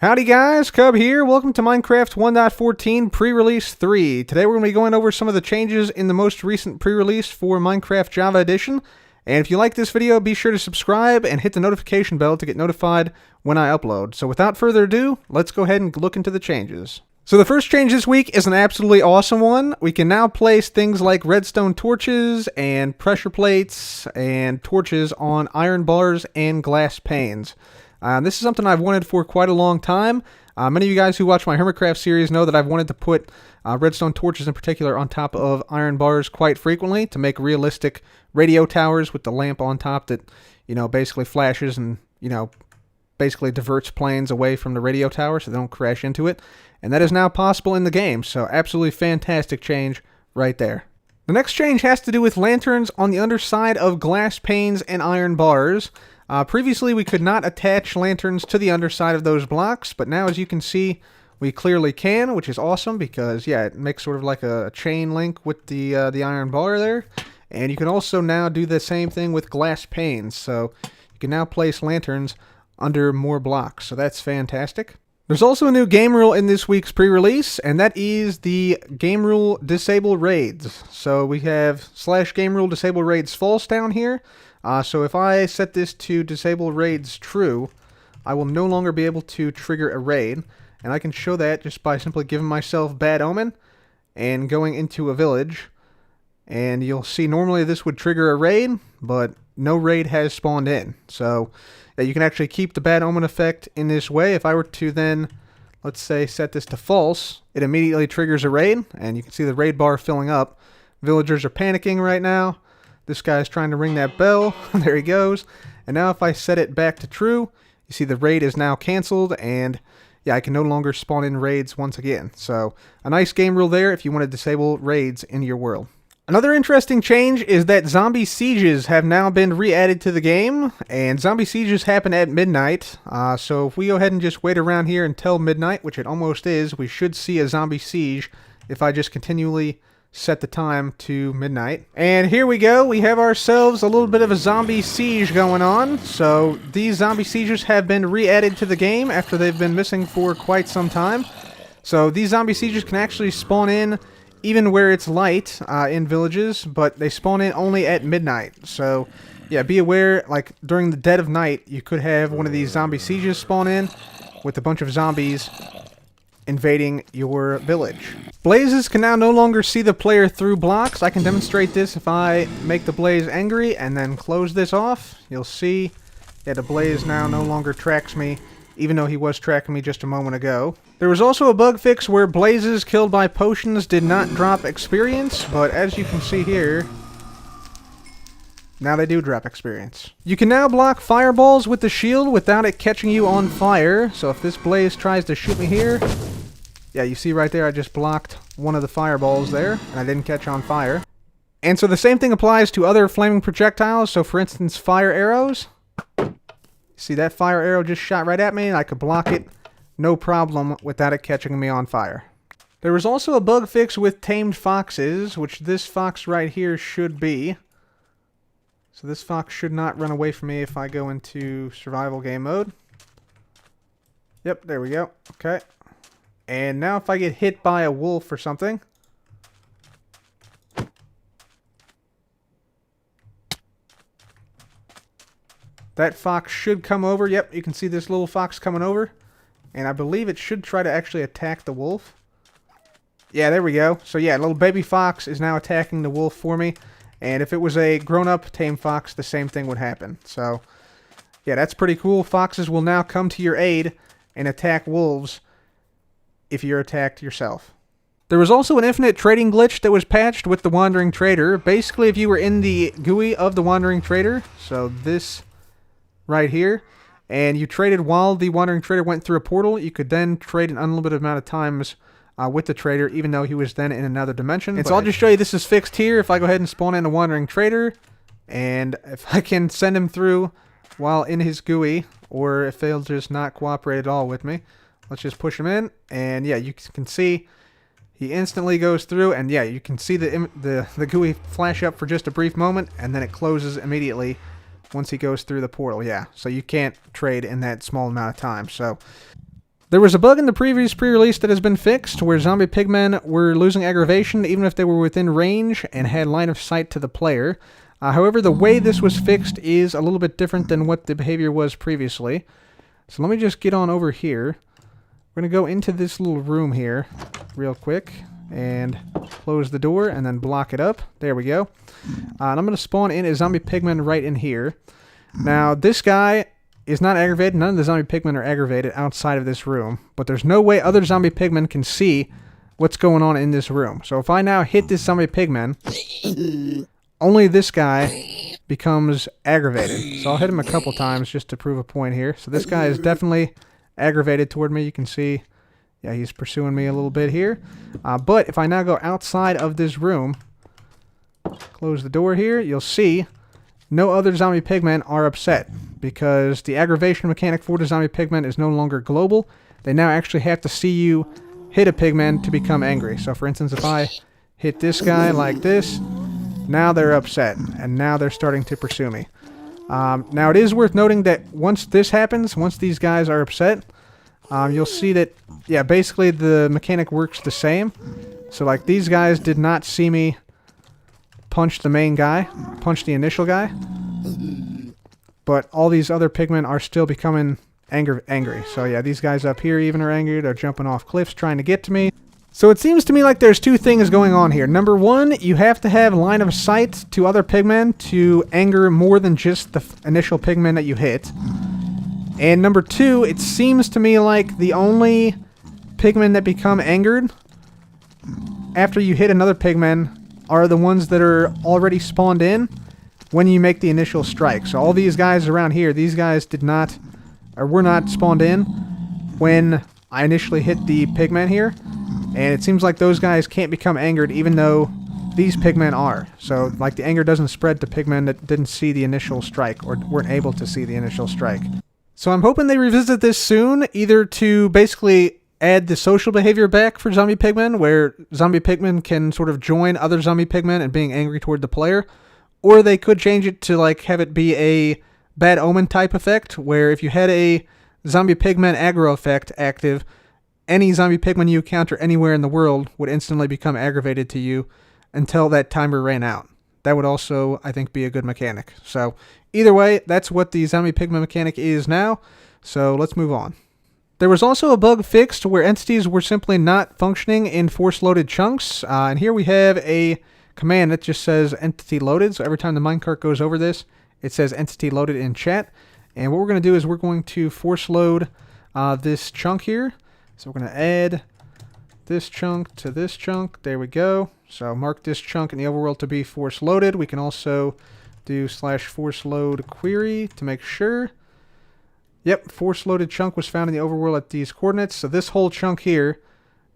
Howdy guys, Cub here. Welcome to Minecraft 1.14 pre-release 3. Today we're going to be going over some of the changes in the most recent pre-release for Minecraft Java Edition. And if you like this video, be sure to subscribe and hit the notification bell to get notified when I upload. So without further ado, let's go ahead and look into the changes. So the first change this week is an absolutely awesome one. We can now place things like redstone torches and pressure plates and torches on iron bars and glass panes. This is something I've wanted for quite a long time. Many of you guys who watch my Hermitcraft series know that I've wanted to put redstone torches in particular on top of iron bars quite frequently to make realistic radio towers with the lamp on top that, basically flashes and, basically diverts planes away from the radio tower so they don't crash into it. And that is now possible in the game, so absolutely fantastic change right there. The next change has to do with lanterns on the underside of glass panes and iron bars. Previously, we could not attach lanterns to the underside of those blocks, but now, as you can see, we clearly can, which is awesome because, it makes sort of like a chain link with the iron bar there. And you can also now do the same thing with glass panes, so you can now place lanterns under more blocks, so that's fantastic. There's also a new game rule in this week's pre-release, and that is the game rule disable raids. So we have /game rule disable raids false down here. So if I set this to disable raids true, I will no longer be able to trigger a raid. And I can show that just by simply giving myself bad omen and going into a village. And you'll see normally this would trigger a raid, but no raid has spawned in. So you can actually keep the bad omen effect in this way. If I were to then, let's say, set this to false, it immediately triggers a raid. And you can see the raid bar filling up. Villagers are panicking right now. This guy's trying to ring that bell. There he goes. And now if I set it back to true, you see the raid is now canceled, and I can no longer spawn in raids once again. So a nice game rule there if you want to disable raids in your world. Another interesting change is that zombie sieges have now been re-added to the game, and zombie sieges happen at midnight. So if we go ahead and just wait around here until midnight, which it almost is, we should see a zombie siege if I just continually set the time to midnight. And here we go. We have ourselves a little bit of a zombie siege going on. So these zombie sieges have been re-added to the game after they've been missing for quite some time. So these zombie sieges can actually spawn in even where it's light in villages, but they spawn in only at midnight. So be aware, like during the dead of night, you could have one of these zombie sieges spawn in with a bunch of zombies invading your village. Blazes can now no longer see the player through blocks. I can demonstrate this if I make the blaze angry and then close this off. You'll see the blaze now no longer tracks me, even though he was tracking me just a moment ago. There was also a bug fix where blazes killed by potions did not drop experience, but as you can see here, now they do drop experience. You can now block fireballs with the shield without it catching you on fire. So if this blaze tries to shoot me here, you see right there I just blocked one of the fireballs there, and I didn't catch on fire. And so the same thing applies to other flaming projectiles. So for instance, fire arrows. See that fire arrow just shot right at me, and I could block it no problem without it catching me on fire. There was also a bug fix with tamed foxes, which this fox right here should be. So this fox should not run away from me if I go into survival game mode. Yep, there we go. Okay. And now if I get hit by a wolf or something, that fox should come over. Yep, you can see this little fox coming over. And I believe it should try to actually attack the wolf. Yeah, there we go. So little baby fox is now attacking the wolf for me. And if it was a grown-up tame fox, the same thing would happen. So, that's pretty cool. Foxes will now come to your aid and attack wolves if you're attacked yourself. There was also an infinite trading glitch that was patched with the Wandering Trader. Basically, if you were in the GUI of the Wandering Trader, so this right here, and you traded while the Wandering Trader went through a portal, you could then trade an unlimited amount of times with the trader, even though he was then in another dimension. And so I'll just show you this is fixed here. If I go ahead and spawn in a Wandering Trader, and if I can send him through while in his GUI, or if they'll just not cooperate at all with me, let's just push him in, and you can see he instantly goes through, and you can see the GUI flash up for just a brief moment, and then it closes immediately once he goes through the portal. So you can't trade in that small amount of time. So There was a bug in the previous pre-release that has been fixed where zombie pigmen were losing aggravation even if they were within range and had line of sight to the player. However, the way this was fixed is a little bit different than what the behavior was previously. So let me just get on over here. We're going to go into this little room here real quick and close the door and then block it up. There we go. And I'm going to spawn in a zombie pigman right in here. Now, this guy is not aggravated. None of the zombie pigmen are aggravated outside of this room. But there's no way other zombie pigmen can see what's going on in this room. So if I now hit this zombie pigman, only this guy becomes aggravated. So I'll hit him a couple times just to prove a point here. So this guy is definitely aggravated toward me. You can see, yeah, he's pursuing me a little bit here. But if I now go outside of this room, close the door here, you'll see no other zombie pigmen are upset because the aggravation mechanic for the zombie pigmen is no longer global. They now actually have to see you hit a pigman to become angry. So for instance, if I hit this guy like this, now they're upset and now they're starting to pursue me. Now it is worth noting that once this happens, once these guys are upset, you'll see that, yeah, basically the mechanic works the same. So like these guys did not see me punch the main guy, punch the initial guy, but all these other pigmen are still becoming angry. So yeah, these guys up here even are angry. They're jumping off cliffs trying to get to me. So it seems to me like there's two things going on here. Number one, you have to have line of sight to other pigmen to anger more than just the initial pigmen that you hit. And number two, it seems to me like the only pigmen that become angered after you hit another pigman are the ones that are already spawned in when you make the initial strike. So all these guys around here, these guys did not, or were not spawned in when I initially hit the pigman here. And it seems like those guys can't become angered even though these pigmen are. So like the anger doesn't spread to pigmen that didn't see the initial strike or weren't able to see the initial strike. So I'm hoping they revisit this soon, either to basically add the social behavior back for zombie pigmen, where zombie pigmen can sort of join other zombie pigmen and being angry toward the player, or they could change it to like have it be a bad omen type effect, where if you had a zombie pigmen aggro effect active, any zombie pigmen you encounter anywhere in the world would instantly become aggravated to you until that timer ran out. That would also, I think, be a good mechanic. So either way, that's what the zombie pigmen mechanic is now. So let's move on. There was also a bug fixed where entities were simply not functioning in force-loaded chunks. And here we have a command that just says entity loaded. So every time the minecart goes over this, it says entity loaded in chat. And what we're going to do is we're going to force load this chunk here. So we're going to add this chunk to this chunk. There we go. So mark this chunk in the overworld to be force loaded. We can also do /force load query to make sure. Yep, force loaded chunk was found in the overworld at these coordinates. So this whole chunk here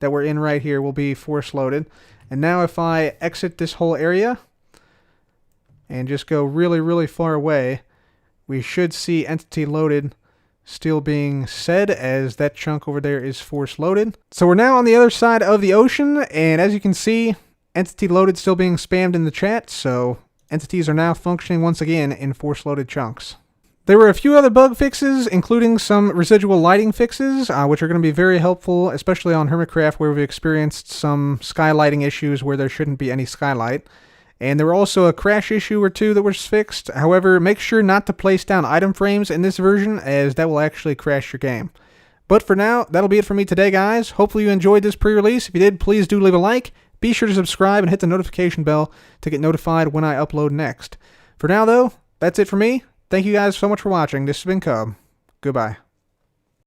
that we're in right here will be force loaded. And now if I exit this whole area and just go really, really far away, we should see entity loaded still being said as that chunk over there is force loaded. So we're now on the other side of the ocean, and as you can see, entity loaded still being spammed in the chat, so entities are now functioning once again in force loaded chunks. There were a few other bug fixes, including some residual lighting fixes, which are going to be very helpful, especially on Hermitcraft, where we've experienced some skylighting issues where there shouldn't be any skylight. And there were also a crash issue or two that was fixed. However, make sure not to place down item frames in this version, as that will actually crash your game. But for now, that'll be it for me today, guys. Hopefully you enjoyed this pre-release. If you did, please do leave a like. Be sure to subscribe and hit the notification bell to get notified when I upload next. For now, though, that's it for me. Thank you guys so much for watching. This has been Cub. Goodbye.